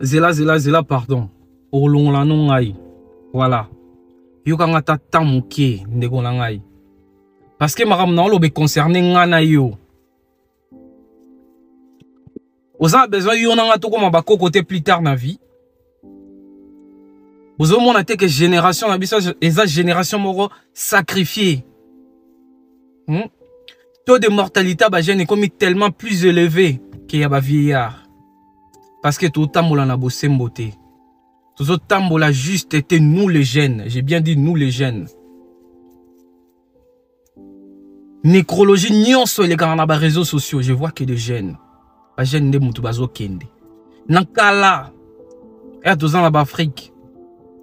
Zela, pardon. Olong la non ngai. Voilà. Yo kanga ta tamuke ndeko na ngai. Parce que maram na lo be concerné ngana yo. Vous avez besoin yo nanga to koma bako côté plus tard na vie. Vous avez mon que génération na biso eza génération moko sacrifiée. Taux de mortalité ba jeune est comme tellement plus élevé qu'il y a ba vieillard. Parce que tout tambola na bosemboté. Tout tambola juste était nous les jeunes. J'ai bien dit nous les jeunes. Nécrologie nyonso les gars na ba réseaux sociaux, je vois que des jeunes. Ba jeunes de mutu bazo kende. Nankala. Et tous en Afrique.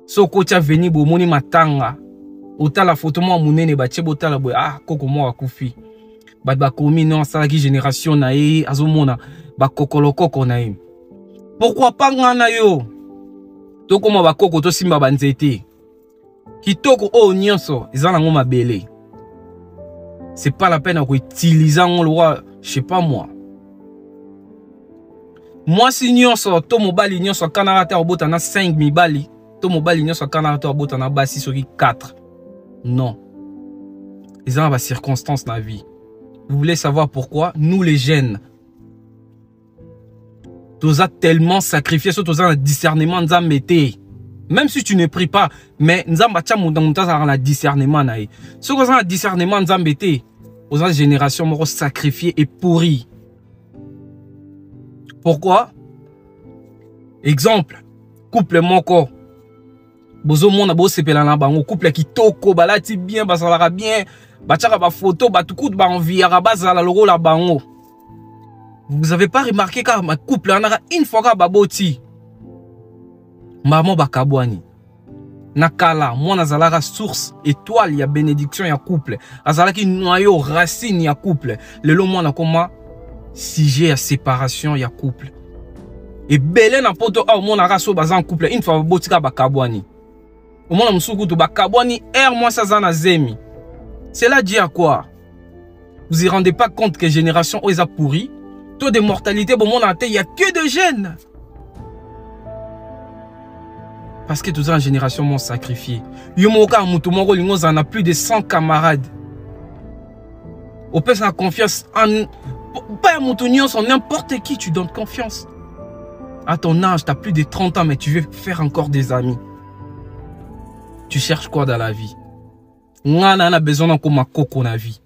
So kocha veni bo moni matanga. Ota la photo mo munene ba tchebota la boy ah koko mo akufi. Ba komi non ça qui génération na e azomona ba kokolo koko na e. Pourquoi pas ngana yo? Toko mo ba koko to simba banzete. Kitoko o nyonso ezana ngoma belé. C'est pas la peine à utiliser le roi, je sais pas moi. Moi si nyonso to mobali nyonso kanarata obota na 5000 bali, to mobali nyonso kanarata obota na basi soki 4. Non. Ils ont des circonstances dans la vie. Vous voulez savoir pourquoi? Nous les jeunes, tu as tellement sacrifié, surtout un discernement, même si tu ne pries pas, mais nous avons un discernement. Si vous avez un discernement, nous avons une génération sacrifiée et pourrie. Pourquoi? Exemple, couple moko. Bozo mona bo sepela na bango couple qui toko balati bien basalaka bien bachaka ba photo batukutu ba enviara bazala loro la bango. Vous avez pas remarqué car ma couple en a une fois ka baboti maman bakabwani nakala moi nazalaka source étoile ya bénédiction ya couple azalaki noyau racine ya couple lelo moi na koma sujet ya séparation ya couple et belé na poto a mon araso bazan couple une fois babotika bakabwani. Au moins, cela dit à quoi? Vous y rendez pas compte que génération a pourri? Taux de mortalité, bon, il n'y a que de jeunes. Parce que toute une génération m'ont sacrifié. Yomoka Moutoumoro Lingos en a plus de 100 camarades. On peut la confiance en. Pas Moutounion, en n'importe qui tu donnes confiance. À ton âge, tu as plus de 30 ans, mais tu veux faire encore des amis. Tu cherches quoi dans la vie? On a besoin d'un comme coco dans la vie.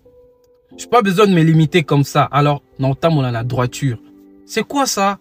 Je n'ai pas besoin de me limiter comme ça. Alors, non, on a la droiture. C'est quoi ça?